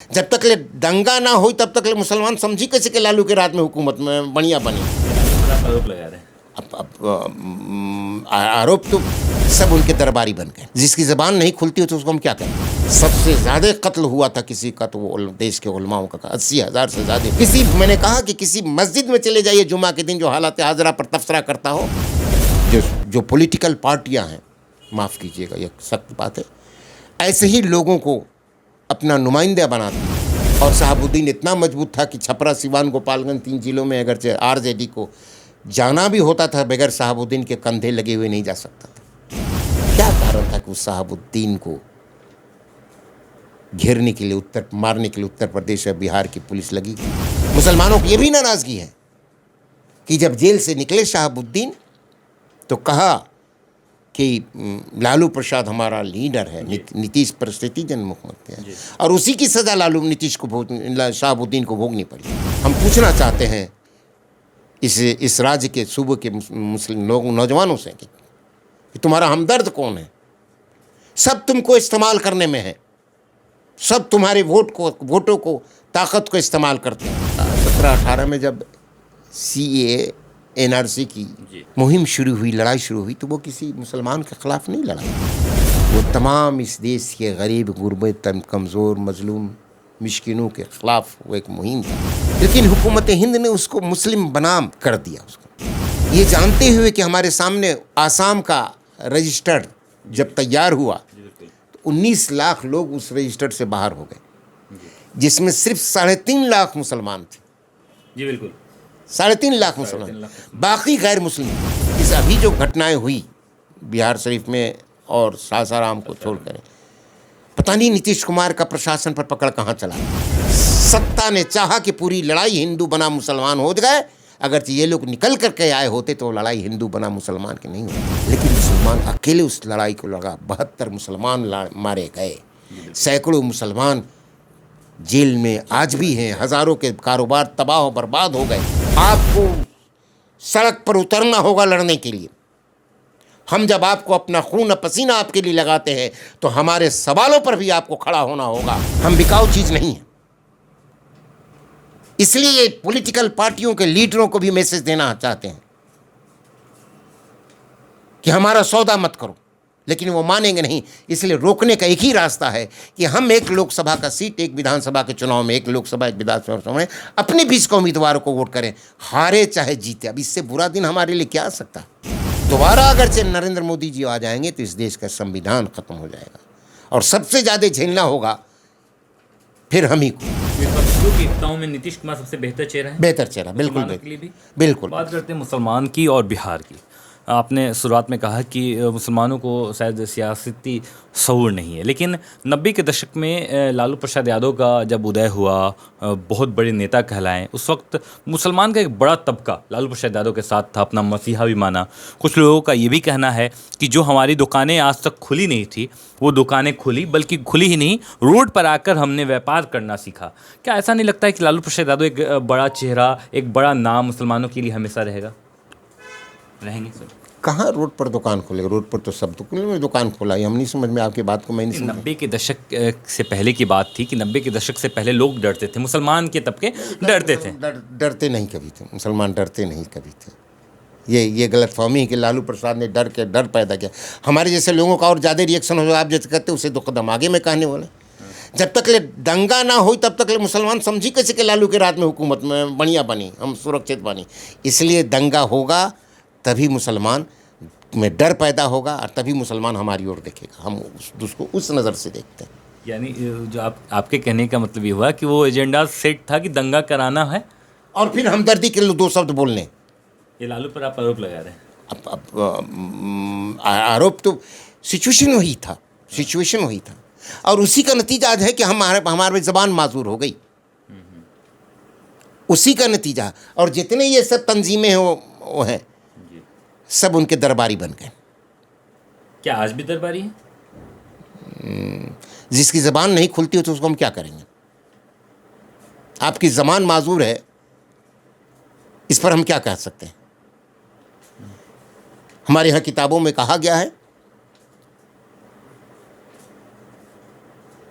जब तक ले दंगा ना हो तब तक ले मुसलमान समझी कैसे कि लालू के राज में हुकूमत में बढ़िया बनी। आरोप लगा रहे हैं। आरोप तो सब उनके दरबारी बन गए। जिसकी ज़बान नहीं खुलती हो तो उसको हम क्या करें। सबसे ज़्यादा कत्ल हुआ था किसी का तो वो देश के उलमाओं का 80,000 से ज़्यादा। किसी मैंने कहा कि किसी मस्जिद में चले जाइए जुमा के दिन जो हालात हाजरा पर तबसरा करता हो। जो पॉलिटिकल पार्टियां हैं, माफ़ कीजिएगा ये सख्त बात है, ऐसे ही लोगों को अपना नुमाइंदा बनाती। और शहाबुद्दीन इतना मजबूत था कि छपरा, सिवान, गोपालगंज 3 जिलों में अगर आरजेडी को जाना भी होता था बगैर शहाबुद्दीन के कंधे लगे हुए नहीं जा सकता था। क्या कारण था कि उस शहाबुद्दीन को घेरने के लिए मारने के लिए उत्तर प्रदेश और बिहार की पुलिस लगी थी। मुसलमानों की ये भी नाराज़गी है कि जब जेल से निकले शहाबुद्दीन तो कहा कि लालू प्रसाद हमारा लीडर है, नीतीश परिस्थिति जनमुख्यमंत्री है, और उसी की सज़ा नीतीश को शहाबुद्दीन को भोगनी पड़ी। हम पूछना चाहते हैं इस राज्य के सूबे के मुस्लिम लोग नौजवानों से कि तुम्हारा हमदर्द कौन है। सब तुमको इस्तेमाल करने में है, सब तुम्हारे वोटों को ताकत को इस्तेमाल करते हैं। 17-18 में जब CAA NRC की मुहिम शुरू हुई, लड़ाई शुरू हुई, तो वो किसी मुसलमान के ख़िलाफ़ नहीं लड़ाई। वो तमाम इस देश के गरीब, गुरबत, कमज़ोर, मजलूम, मिस्किनों के ख़िलाफ़ वो एक मुहिम थी। लेकिन हुकूमत हिंद ने उसको मुस्लिम बनाम कर दिया उसको, ये जानते हुए कि हमारे सामने आसाम का रजिस्टर जब तैयार हुआ तो 19 लाख लोग उस रजिस्टर से बाहर हो गए, जिसमें सिर्फ 3.5 लाख मुसलमान थे। जी बिल्कुल, 3.5 लाख मुसलमान, बाकी गैर मुस्लिम। इस अभी जो घटनाएं हुई बिहार शरीफ में और सासाराम को छोड़कर, पता नहीं नीतीश कुमार का प्रशासन पर पकड़ कहाँ चला। सत्ता ने चाहा कि पूरी लड़ाई हिंदू बना मुसलमान हो गए। अगर ये लोग निकल करके आए होते तो लड़ाई हिंदू बना मुसलमान की नहीं होती। लेकिन मुसलमान अकेले उस लड़ाई को लड़ा। 72 मुसलमान मारे गए, सैकड़ों मुसलमान जेल में आज भी हैं, हज़ारों के कारोबार तबाह बर्बाद हो गए। आपको सड़क पर उतरना होगा लड़ने के लिए। हम जब आपको अपना खून पसीना आपके लिए लगाते हैं तो हमारे सवालों पर भी आपको खड़ा होना होगा। हम बिकाऊ चीज़ नहीं है। इसलिए पॉलिटिकल पार्टियों के लीडरों को भी मैसेज देना चाहते हैं कि हमारा सौदा मत करो, लेकिन वो मानेंगे नहीं। इसलिए रोकने का एक ही रास्ता है कि हम एक लोकसभा का सीट, एक विधानसभा के चुनाव में, एक लोकसभा एक विधानसभा में अपने बीच के उम्मीदवारों को वोट करें, हारे चाहे जीते। अब इससे बुरा दिन हमारे लिए क्या आ सकता है। दोबारा अगर नरेंद्र मोदी जी आ जाएंगे तो इस देश का संविधान खत्म हो जाएगा और सबसे ज़्यादा झेलना होगा फिर हम ही को। विपक्षियों की एकताओं में नीतीश कुमार सबसे बेहतर चेहरा है। बेहतर चेहरा, बिल्कुल बिल्कुल। बात करते हैं मुसलमान की और बिहार की। आपने शुरुआत में कहा कि मुसलमानों को शायद सियासती शऊर नहीं है, लेकिन 90 के दशक में लालू प्रसाद यादव का जब उदय हुआ, बहुत बड़े नेता कहलाएं, उस वक्त मुसलमान का एक बड़ा तबका लालू प्रसाद यादव के साथ था, अपना मसीहा भी माना। कुछ लोगों का ये भी कहना है कि जो हमारी दुकानें आज तक खुली नहीं थी वो दुकानें खुली, बल्कि खुली ही नहीं, रोड पर आकर हमने व्यापार करना सीखा। क्या ऐसा नहीं लगता है कि लालू प्रसाद यादव एक बड़ा चेहरा, एक बड़ा नाम मुसलमानों के लिए हमेशा रहेंगे सर? कहाँ रोड पर दुकान खोलेगा? रोड पर तो सब दुकान खोला है। हम नहीं समझ में आपकी बात को, मैं नहीं समझ। 90 के दशक से पहले की बात थी कि 90 के दशक से पहले लोग डरते थे, मुसलमान के तबके डरते थे। डरते नहीं कभी थे मुसलमान, डरते नहीं कभी थे। ये गलतफहमी है कि लालू प्रसाद ने डर पैदा किया। हमारे जैसे लोगों का और ज़्यादा रिएक्शन हो, आप जैसे कहते उसे 2 कदम आगे में कहने वाले। जब तक ले दंगा ना हो तब तक ले मुसलमान समझी कैसे कि लालू के राज में हुकूमत में बढ़िया बनी, हम सुरक्षित बनी। इसलिए दंगा होगा तभी मुसलमान में डर पैदा होगा और तभी मुसलमान हमारी ओर देखेगा। हम उसको उस नज़र से देखते हैं। यानी जो आपके कहने का मतलब ये हुआ कि वो एजेंडा सेट था कि दंगा कराना है और फिर हमदर्दी के 2 शब्द बोलने। ये लालू पर आप आरोप लगा रहे हैं। आरोप तो सिचुएशन वही था और उसी का नतीजा आज है कि हमारे ज़बान माजूर हो गई। उसी का नतीजा। और जितने ये सब तंजीमें वो हैं सब उनके दरबारी बन गए। क्या आज भी दरबारी है? जिसकी ज़बान नहीं खुलती हो तो उसको हम क्या करेंगे। आपकी ज़बान माजूर है, इस पर हम क्या कह सकते हैं। हमारे यहाँ किताबों में कहा गया है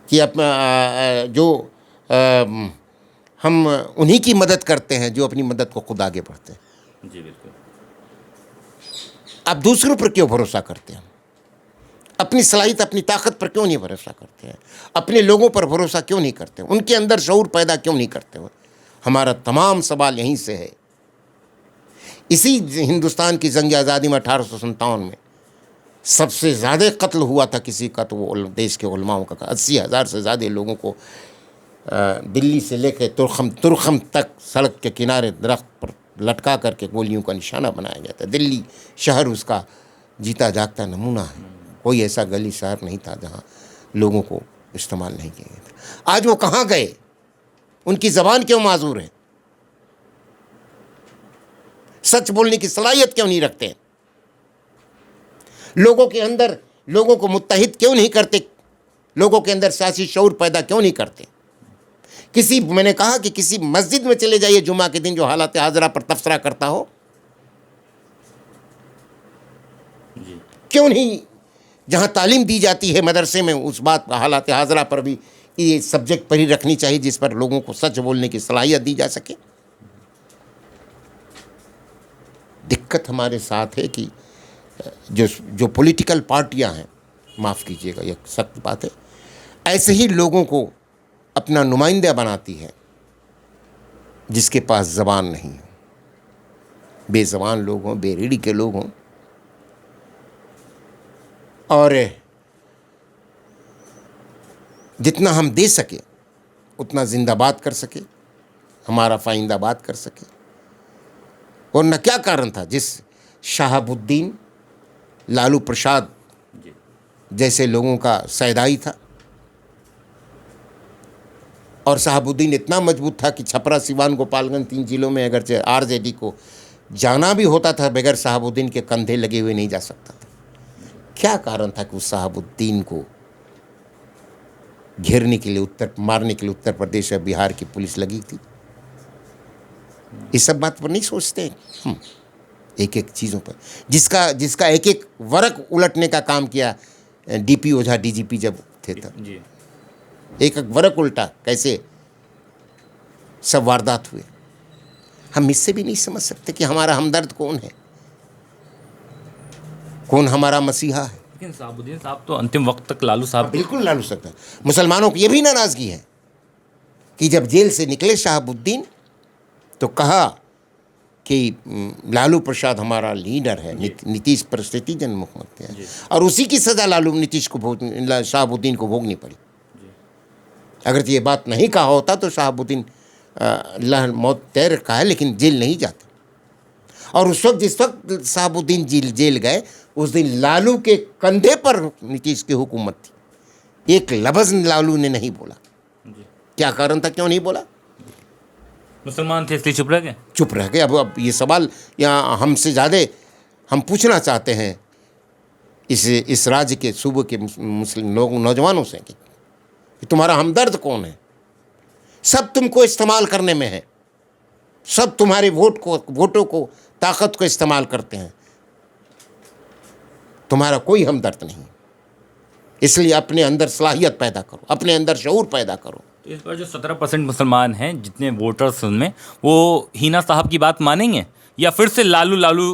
कि जो हम उन्हीं की मदद करते हैं जो अपनी मदद को खुद आगे बढ़ते हैं। जी बिल्कुल। आप दूसरों पर क्यों भरोसा करते हैं? अपनी सलाहियत, अपनी ताकत पर क्यों नहीं भरोसा करते हैं? अपने लोगों पर भरोसा क्यों नहीं करते? उनके अंदर शऊर पैदा क्यों नहीं करते हो? हमारा तमाम सवाल यहीं से है। इसी हिंदुस्तान की जंग आज़ादी में 1857 में सबसे ज़्यादा कत्ल हुआ था किसी का, तो वो देश के उलमाओं का 80,000 से ज़्यादा लोगों को दिल्ली से लेकर तुरखम तक सड़क के किनारे दरख्त पर लटका करके गोलियों का निशाना बनाया गया था। दिल्ली शहर उसका जीता जागता नमूना है। कोई ऐसा गली शहर नहीं था जहाँ लोगों को इस्तेमाल नहीं किया गया था। आज वो कहाँ गए? उनकी ज़बान क्यों माजूर है? सच बोलने की सलाहियत क्यों नहीं रखते? लोगों के अंदर लोगों को मुत्तहिद क्यों नहीं करते? लोगों के अंदर सियासी शऊर पैदा क्यों नहीं करते? मैंने कहा कि किसी मस्जिद में चले जाइए जुमा के दिन जो हालात हाजरा पर तबसरा करता हो, क्यों नहीं? जहाँ तालीम दी जाती है मदरसे में, उस बात हालात हाजरा पर भी ये सब्जेक्ट पर ही रखनी चाहिए जिस पर लोगों को सच बोलने की सलाहियत दी जा सके। दिक्कत हमारे साथ है कि जो पॉलिटिकल पार्टियां हैं, माफ़ कीजिएगा ये सख्त बात है, ऐसे ही लोगों को अपना नुमाइंदा बनाती है जिसके पास ज़बान नहीं है। बेज़बान लोग हों, बेरीड़ी के लोग हों, और जितना हम दे सके उतना जिंदाबाद कर सके, हमारा फाइंदाबाद कर सके। और न क्या कारण था जिस शहाबुद्दीन, लालू प्रसाद जैसे लोगों का सैदाई था, और शहाबुद्दीन इतना मजबूत था कि छपरा, सिवान, गोपालगंज 3 जिलों में अगर आरजेडी को जाना भी होता था बगैर शहाबुद्दीन के कंधे लगे हुए नहीं जा सकता था। क्या कारण था कि उस शहाबुद्दीन को घेरने के लिए, मारने के लिए उत्तर प्रदेश और बिहार की पुलिस लगी थी? इस सब बात पर नहीं सोचते हम, एक एक चीज़ों पर, जिसका एक एक वर्क उलटने का काम किया डीपी ओझा डीजीपी जब थे तब। एक एक वर्क उल्टा, कैसे सब वारदात हुए। हम इससे भी नहीं समझ सकते कि हमारा हमदर्द कौन है, कौन हमारा मसीहा है। लेकिन शहाबुद्दीन साहब तो अंतिम वक्त तक लालू साहब, बिल्कुल लालू साहब। मुसलमानों की ये भी नाराज़गी है कि जब जेल से निकले शहाबुद्दीन तो कहा कि लालू प्रसाद हमारा लीडर है, नीतीश परिस्थिति जनमुख है, और उसी की सज़ा शहाबुद्दीन को भोगनी पड़ी। अगर ये बात नहीं कहा होता तो शहाबुद्दीन अल्लाह मौत तय रखा है लेकिन जेल नहीं जाते। और उस वक्त जिस वक्त शहाबुद्दीन जेल गए, उस दिन लालू के कंधे पर नीतीश की हुकूमत थी। एक लफ्ज़ लालू ने नहीं बोला। क्या कारण था, क्यों नहीं बोला? मुसलमान थे इसलिए चुप रह गए। चुप रह गए। अब ये सवाल यहाँ हमसे ज़्यादा हम पूछना चाहते हैं इस राज्य के सूबे के मुस्लिम लोग, नौजवानों से कि तुम्हारा हमदर्द कौन है? सब तुमको इस्तेमाल करने में है, सब तुम्हारे वोटों को, ताकत को इस्तेमाल करते हैं, तुम्हारा कोई हमदर्द नहीं। इसलिए अपने अंदर सलाहियत पैदा करो, अपने अंदर शऊर पैदा करो। इस बार जो 17% मुसलमान हैं, जितने वोटर्स उनमें, वो हिना साहब की बात मानेंगे या फिर से लालू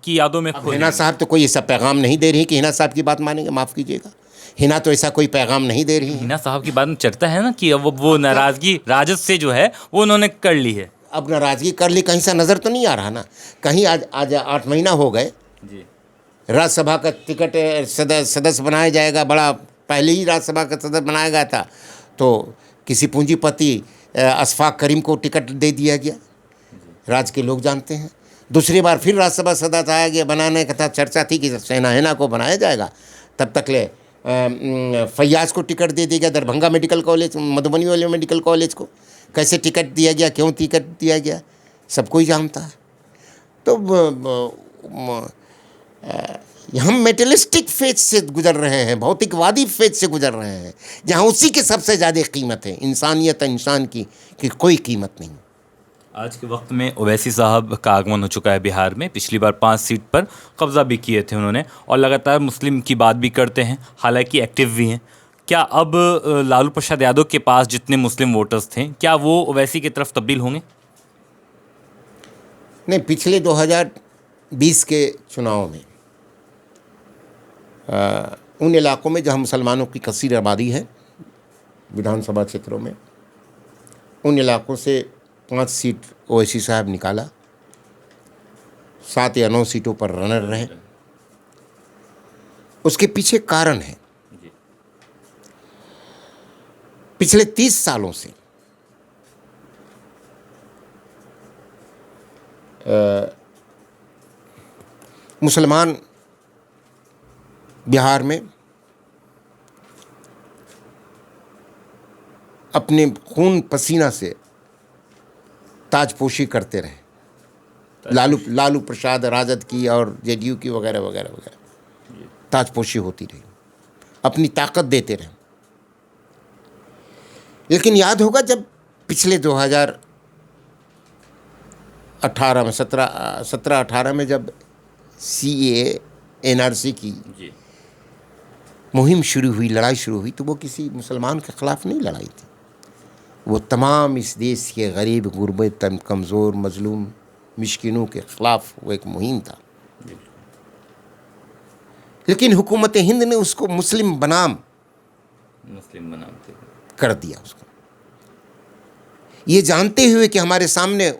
की यादों में खो? हिना साहब तो कोई ऐसा पैगाम नहीं दे रही कि हिना साहब की बात मानेंगे। माफ़ कीजिएगा, हिना तो ऐसा कोई पैगाम नहीं दे रही है। हिना साहब की बात में चर्चा है ना कि वो नाराज़गी राजद से जो है वो उन्होंने कर ली है। अब नाराज़गी कर ली, कहीं सा नज़र तो नहीं आ रहा ना। कहीं आज 8 महीना हो गए जी, राज्यसभा का टिकट सदस्य बनाया जाएगा, बड़ा पहले ही राज्यसभा का सदस्य बनाया गया था, तो किसी पूंजीपति अशफाक करीम को टिकट दे दिया गया। राज्य के लोग जानते हैं। दूसरी बार फिर राज्यसभा सदस्य आया गया, बनाने का था, चर्चा थी कि सेना को बनाया जाएगा। तब तक ले फैयाज को टिकट दे दिया गया, दरभंगा मेडिकल कॉलेज, मधुबनी वाले मेडिकल कॉलेज को। कैसे टिकट दिया गया, क्यों टिकट दिया गया, सब कोई जानता है। तो हम मेटेरियलिस्टिक फेज से गुजर रहे हैं, भौतिकवादी फेज से गुजर रहे हैं, जहाँ उसी की सबसे ज़्यादा कीमत है। इंसानियत, इंसान की कोई कीमत नहीं। आज के वक्त में ओवैसी साहब का आगमन हो चुका है बिहार में। पिछली बार 5 सीट पर कब्जा भी किए थे उन्होंने, और लगातार मुस्लिम की बात भी करते हैं, हालांकि एक्टिव भी हैं। क्या अब लालू प्रसाद यादव के पास जितने मुस्लिम वोटर्स थे, क्या वो ओवैसी की तरफ तब्दील होंगे? नहीं, पिछले 2020 के चुनाव में उन इलाकों में जहाँ मुसलमानों की कसीर आबादी है, विधानसभा क्षेत्रों में, उन इलाकों से 5 सीट ओवैसी साहब निकाला, 7 या 9 सीटों पर रनर रहे। उसके पीछे कारण है, पिछले 30 सालों से मुसलमान बिहार में अपने खून पसीना से ताजपोशी करते रहे। लालू प्रसाद राजद की और जेडीयू की वगैरह वगैरह वगैरह ताजपोशी होती रही, अपनी ताकत देते रहे। लेकिन याद होगा जब पिछले 2018 में 17-18 में जब CAA NRC की मुहिम शुरू हुई, लड़ाई शुरू हुई, तो वो किसी मुसलमान के ख़िलाफ़ नहीं लड़ाई थी। वो तमाम इस देश के गरीब, गुरबत, कमज़ोर, मजलूम, मिस्किनों के ख़िलाफ़ वो एक मुहिम था। लेकिन हुकूमत हिंद ने उसको मुस्लिम बनाम कर दिया उसको, ये जानते हुए कि हमारे सामने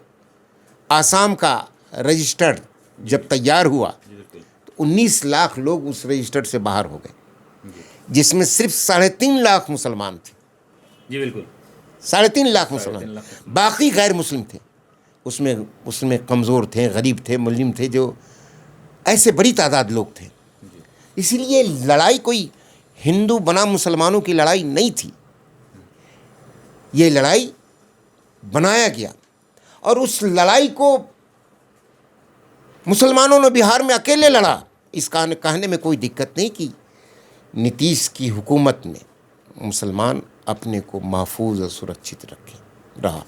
आसाम का रजिस्टर्ड जब तैयार हुआ तो 19 लाख लोग उस रजिस्टर्ड से बाहर हो गए, जिसमें सिर्फ 3.5 लाख मुसलमान थे। जी बिल्कुल, 3.5 लाख मुसलमान, बाकी गैर मुस्लिम थे। उसमें कमज़ोर थे, गरीब थे, मुस्लिम थे, जो ऐसे बड़ी तादाद लोग थे। इसलिए लड़ाई कोई हिंदू बनाम मुसलमानों की लड़ाई नहीं थी, ये लड़ाई बनाया गया। और उस लड़ाई को मुसलमानों ने बिहार में अकेले लड़ा। इस कहने में कोई दिक्कत नहीं कि नीतीश की हुकूमत में मुसलमान अपने को महफूज और सुरक्षित रहा।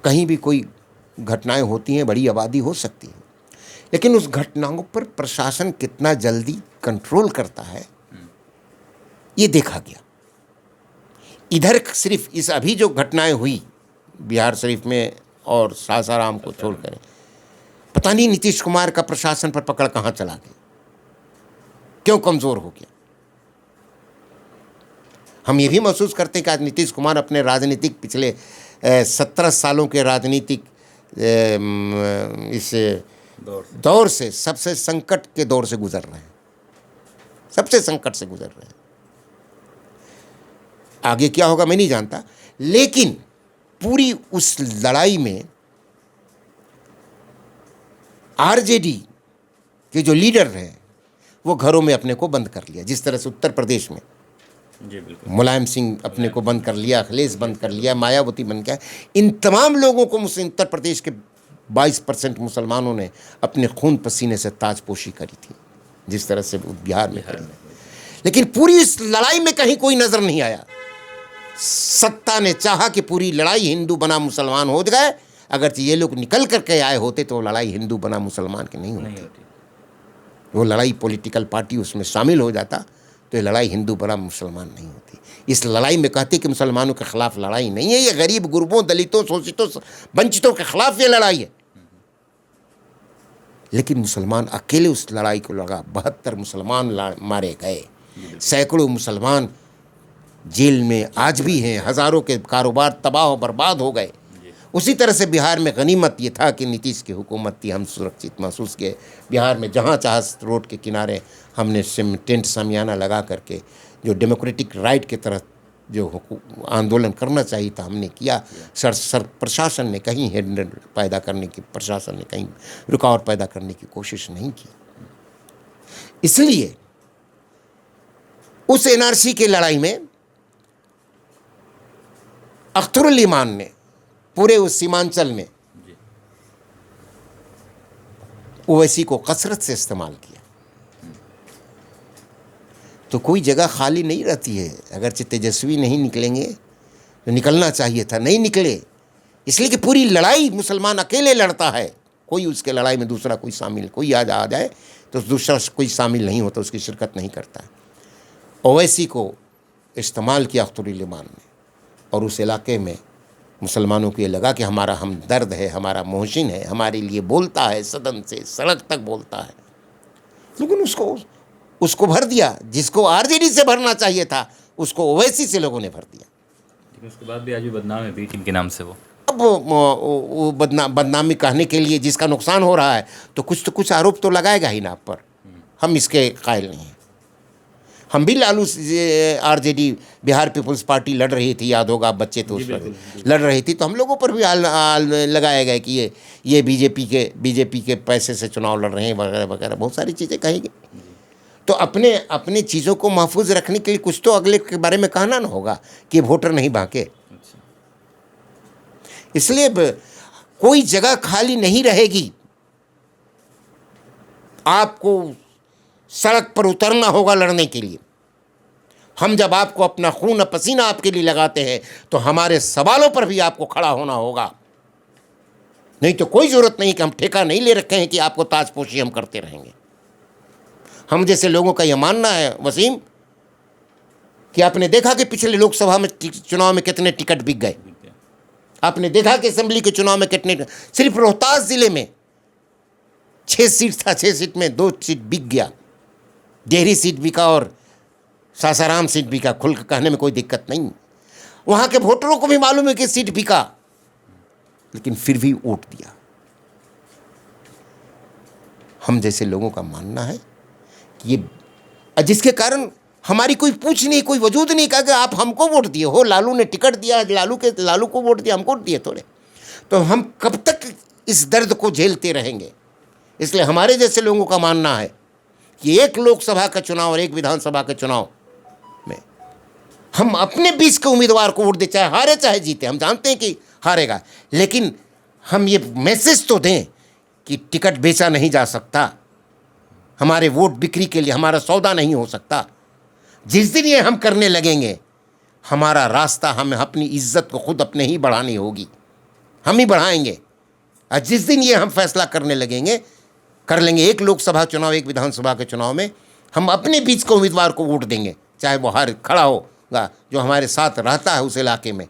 कहीं भी कोई घटनाएं होती हैं, बड़ी आबादी हो सकती है, लेकिन उस घटनाओं पर प्रशासन कितना जल्दी कंट्रोल करता है, ये देखा गया। इधर सिर्फ इस अभी जो घटनाएं हुई बिहार शरीफ में और सासाराम को छोड़कर, पता नहीं नीतीश कुमार का प्रशासन पर पकड़ कहाँ चला गया, क्यों कमज़ोर हो गया। हम ये भी महसूस करते हैं कि आज नीतीश कुमार अपने राजनीतिक पिछले 17 सालों के राजनीतिक इस दौर से सबसे संकट के दौर से गुजर रहे हैं, सबसे संकट से गुजर रहे हैं। आगे क्या होगा मैं नहीं जानता, लेकिन पूरी उस लड़ाई में आरजेडी के जो लीडर रहे वो घरों में अपने को बंद कर लिया, जिस तरह से उत्तर प्रदेश में जी बिल्कुल, मुलायम सिंह अपने को बंद कर लिया, अखिलेश बंद कर लिया, मायावती बन गया। इन तमाम लोगों को उत्तर प्रदेश के 22% मुसलमानों ने अपने खून पसीने से ताजपोशी करी थी, जिस तरह से बिहार में करी। लेकिन पूरी इस लड़ाई में कहीं कोई नजर नहीं आया। सत्ता ने चाहा कि पूरी लड़ाई हिंदू बना मुसलमान हो गए। अगर ये लोग निकल करके आए होते तो लड़ाई हिंदू बना मुसलमान की नहीं होती। वो लड़ाई पॉलिटिकल पार्टी उसमें शामिल हो जाता तो ये लड़ाई हिंदू बना मुसलमान नहीं होती। इस लड़ाई में कहते कि मुसलमानों के खिलाफ लड़ाई नहीं है, ये गरीब, गुरबों, दलितों, शोषितों, वंचितों के खिलाफ ये लड़ाई है। लेकिन मुसलमान अकेले उस लड़ाई को लड़ा। 72 मुसलमान मारे गए, सैकड़ों मुसलमान जेल में आज भी हैं, हज़ारों के कारोबार तबाह और बर्बाद हो गए। उसी तरह से बिहार में गनीमत ये था कि नीतीश की हुकूमत थी, हम सुरक्षित महसूस किए। बिहार में जहाँ चाह रोड के किनारे हमने टेंट सामियाना लगा करके जो डेमोक्रेटिक राइट के तरह जो आंदोलन करना चाहिए था हमने किया। प्रशासन ने कहीं हिंड्रेंस पैदा करने की, प्रशासन ने कहीं रुकावट पैदा करने की कोशिश नहीं की। इसलिए उस एनआरसी की लड़ाई में अख्तरुल ईमान ने पूरे उस सीमांचल में ओवैसी को कसरत से इस्तेमाल किया। तो कोई जगह खाली नहीं रहती है। अगर तेजस्वी नहीं निकलेंगे तो निकलना चाहिए था, नहीं निकले। इसलिए कि पूरी लड़ाई मुसलमान अकेले लड़ता है, कोई उसके लड़ाई में दूसरा कोई शामिल, कोई आ जाए तो दूसरा कोई शामिल नहीं होता, उसकी शिरकत नहीं करता है। ओवैसी को इस्तेमाल किया अख्तरुल इमान ने, और उस इलाके में मुसलमानों को ये लगा कि हमारा हमदर्द है, हमारा मोहसिन है, हमारे लिए बोलता है, सदन से सड़क तक बोलता है, लेकिन उसको भर दिया। जिसको आरजेडी से भरना चाहिए था उसको ओवैसी से लोगों ने भर दिया। लेकिन उसके बाद भी आज भी बदनाम है बी टीम के नाम से वो। अब वो बदनामी कहने के लिए जिसका नुकसान हो रहा है तो कुछ आरोप तो लगाएगा ही ना आप पर। हम इसके कायल नहीं हैं। हम भी लालू आरजेडी बिहार पीपल्स पार्टी लड़ रही थी, याद होगा, आप बच्चे तो उस पर लड़ रही थी, तो हम लोगों पर भी आल लगाया गया कि ये बीजेपी के पैसे से चुनाव लड़ रहे हैं वगैरह वगैरह, बहुत सारी चीज़ें कही गई। तो अपने चीज़ों को महफूज रखने के लिए कुछ तो अगले के बारे में कहना ना होगा कि वोटर नहीं भागे। इसलिए कोई जगह खाली नहीं रहेगी, आपको सड़क पर उतरना होगा लड़ने के लिए। हम जब आपको अपना खून पसीना आपके लिए लगाते हैं तो हमारे सवालों पर भी आपको खड़ा होना होगा। नहीं तो कोई ज़रूरत नहीं कि हम ठेका नहीं ले रखे हैं कि आपको ताजपोशी हम करते रहेंगे। हम जैसे लोगों का यह मानना है वसीम कि आपने देखा कि पिछले लोकसभा में चुनाव में कितने टिकट बिक गए। आपने देखा कि असेंबली के चुनाव में कितने, सिर्फ रोहतास जिले में 6 सीट था, 6 सीट में 2 सीट बिक गया। डेहरी सीट बिका और सासाराम सीट बिका। खुल कर कहने में कोई दिक्कत नहीं। वहाँ के वोटरों को भी मालूम है कि सीट बिका, लेकिन फिर भी वोट दिया। हम जैसे लोगों का मानना है कि ये, जिसके कारण हमारी कोई पूछ नहीं, कोई वजूद नहीं कहा कि आप हमको वोट दिए हो, लालू ने टिकट दिया, लालू को वोट दिया, हमको दिए थोड़े। तो हम कब तक इस दर्द को झेलते रहेंगे? इसलिए हमारे जैसे लोगों का मानना है कि एक लोकसभा का चुनाव और एक विधानसभा के चुनाव में हम अपने बीच के उम्मीदवार को वोट दे, चाहे हारे चाहे जीते। हम जानते हैं कि हारेगा, लेकिन हम ये मैसेज तो दें कि टिकट बेचा नहीं जा सकता, हमारे वोट बिक्री के लिए हमारा सौदा नहीं हो सकता। जिस दिन ये हम करने लगेंगे, हमारा रास्ता, हमें अपनी इज्जत को खुद अपने ही बढ़ानी होगी, हम ही बढ़ाएंगे। और जिस दिन ये हम फैसला करने लगेंगे, कर लेंगे एक लोकसभा चुनाव एक विधानसभा के चुनाव में, हम अपने बीच के उम्मीदवार को वोट देंगे, चाहे वो हार खड़ा होगा जो हमारे साथ रहता है उस इलाके में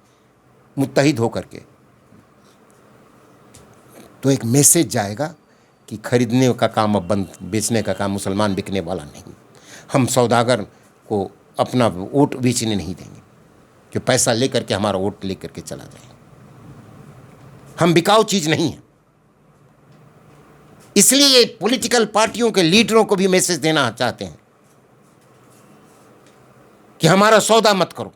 मुत्तहिद होकर के। तो एक मैसेज जाएगा कि खरीदने का काम अब बंद, बेचने का काम, मुसलमान बिकने वाला नहीं। हम सौदागर को अपना वोट बेचने नहीं देंगे कि पैसा लेकर के हमारा वोट लेकर के चला जाए। हम बिकाऊ चीज़ नहीं है। इसलिए ये पॉलिटिकल पार्टियों के लीडरों को भी मैसेज देना चाहते हैं कि हमारा सौदा मत करो,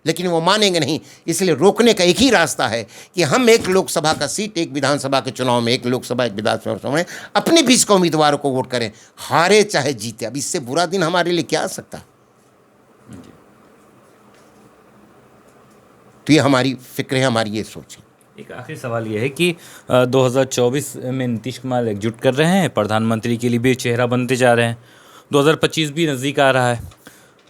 लेकिन वो मानेंगे नहीं। इसलिए रोकने का एक ही रास्ता है कि हम एक लोकसभा का सीट, एक विधानसभा के चुनाव में, एक लोकसभा एक विधानसभा में अपने बीच के उम्मीदवारों को वोट करें, हारे चाहे जीते। अब इससे बुरा दिन हमारे लिए क्या आ सकता? तो ये हमारी फिक्र है, हमारी ये सोच है। एक आखिरी सवाल ये है कि 2024 में नीतीश कुमार एकजुट कर रहे हैं, प्रधानमंत्री के लिए भी चेहरा बनते जा रहे हैं, 2025 भी नज़दीक आ रहा है।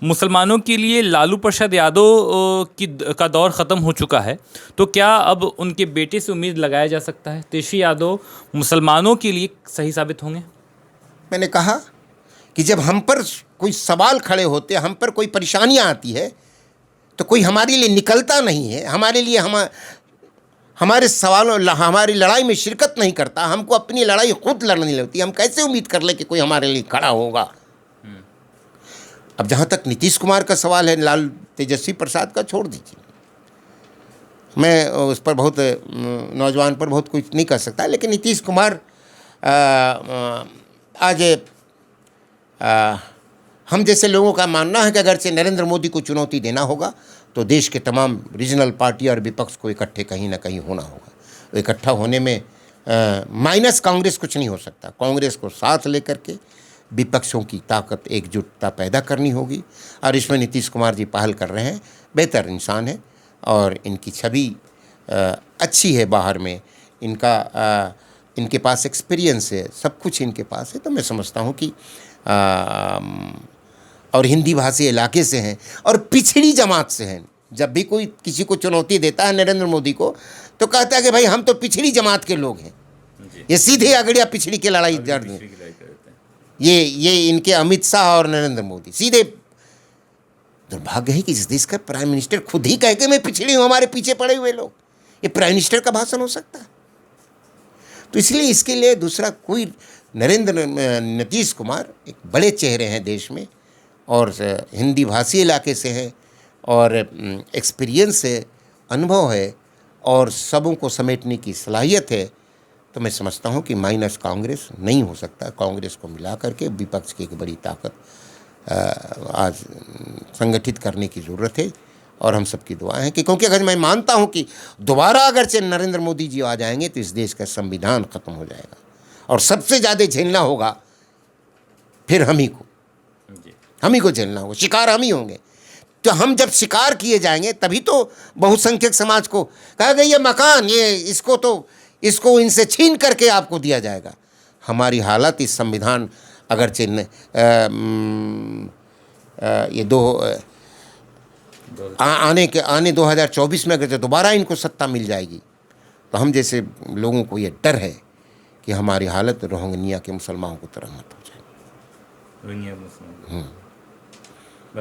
मुसलमानों के लिए लालू प्रसाद यादव का दौर ख़त्म हो चुका है, तो क्या अब उनके बेटे से उम्मीद लगाया जा सकता है तेजस्वी यादव मुसलमानों के लिए सही साबित होंगे? मैंने कहा कि जब हम पर कोई सवाल खड़े होते, हम पर कोई परेशानियां आती है, तो कोई हमारे लिए निकलता नहीं है, हमारे लिए हमारे सवालों, हमारी लड़ाई में शिरकत नहीं करता, हमको अपनी लड़ाई खुद लड़नी लगती है। हम कैसे उम्मीद कर ले कि कोई हमारे लिए खड़ा होगा? अब जहाँ तक नीतीश कुमार का सवाल है, लाल तेजस्वी प्रसाद का छोड़ दीजिए, मैं उस पर बहुत, नौजवान पर बहुत कुछ नहीं कर सकता, लेकिन नीतीश कुमार आज हम जैसे लोगों का मानना है कि अगर से नरेंद्र मोदी को चुनौती देना होगा तो देश के तमाम रीजनल पार्टी और विपक्ष को इकट्ठे कहीं ना कहीं होना होगा। इकट्ठा होने में माइनस कांग्रेस कुछ नहीं हो सकता। कांग्रेस को साथ लेकर के विपक्षों की ताकत, एकजुटता पैदा करनी होगी, और इसमें नीतीश कुमार जी पहल कर रहे हैं। बेहतर इंसान है और इनकी छवि अच्छी है बाहर में, इनके पास एक्सपीरियंस है, सब कुछ इनके पास है। तो मैं समझता हूँ कि और हिंदी भाषी इलाके से हैं और पिछड़ी जमात से हैं। जब भी कोई किसी को चुनौती देता है नरेंद्र मोदी को, तो कहता है कि भाई हम तो पिछड़ी जमात के लोग हैं, ये सीधे अगड़िया पिछड़ी की लड़ाई जड़ दें। ये इनके अमित शाह और नरेंद्र मोदी सीधे। दुर्भाग्य है कि इस देश का प्राइम मिनिस्टर खुद ही कह के मैं पिछड़ी हूं, हमारे पीछे पड़े हुए लोग, ये प्राइम मिनिस्टर का भाषण हो सकता है? तो इसलिए इसके लिए दूसरा कोई, नीतीश कुमार एक बड़े चेहरे हैं देश में और हिंदी भाषी इलाके से हैं और एक्सपीरियंस है, अनुभव है और सबों को समेटने की सलाहियत है। तो मैं समझता हूं कि माइनस कांग्रेस नहीं हो सकता। कांग्रेस को मिला करके विपक्ष की एक बड़ी ताकत आज संगठित करने की ज़रूरत है और हम सबकी दुआ है कि, क्योंकि अगर मैं मानता हूं कि दोबारा अगर से नरेंद्र मोदी जी आ जाएंगे तो इस देश का संविधान ख़त्म हो जाएगा और सबसे ज़्यादा झेलना होगा फिर हम ही को झेलना होगा, शिकार हम ही होंगे। तो हम जब शिकार किए जाएंगे तभी तो बहुसंख्यक समाज को कहेगा ये मकान, ये इसको इनसे छीन करके आपको दिया जाएगा। हमारी हालत इस संविधान अगर ये आने 2024 में अगर दोबारा इनको सत्ता मिल जाएगी तो हम जैसे लोगों को ये डर है कि हमारी हालत रोहिंग्या के मुसलमानों की तरह मत हो जाए।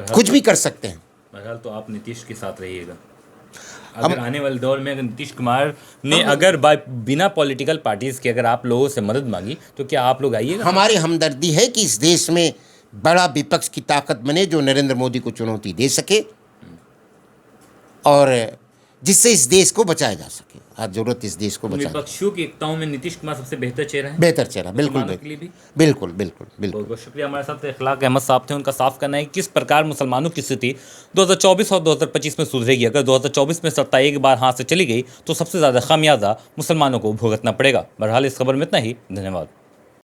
कुछ भी कर सकते हैं। बहरहाल तो आप नीतीश के साथ रहिएगा। अगर आने वाले दौर में अगर नीतीश कुमार ने अगर बिना पॉलिटिकल पार्टीज के अगर आप लोगों से मदद मांगी तो क्या आप लोग आइएगा? हमारी हमदर्दी है कि इस देश में बड़ा विपक्ष की ताकत बने जो नरेंद्र मोदी को चुनौती दे सके और जिससे इस देश को बचाया जा सके। आज जरूरत इस देश को बचाने। विपक्षियों की एकताओं में नीतीश कुमार सबसे बेहतर चेहरा है। बेहतर चेहरा, बिल्कुल बिल्कुल। बहुत बहुत शुक्रिया। हमारे साथ इखलाक अहमद साहब थे। उनका साफ करना है कि किस प्रकार मुसलमानों की स्थिति 2024 और 2025 में सुधरेगी। अगर 2024 में सत्ता एक बार हाथ से चली गई तो सबसे ज़्यादा खामियाजा मुसलमानों को भुगतना पड़ेगा। बहरहाल इस खबर में इतना ही। धन्यवाद।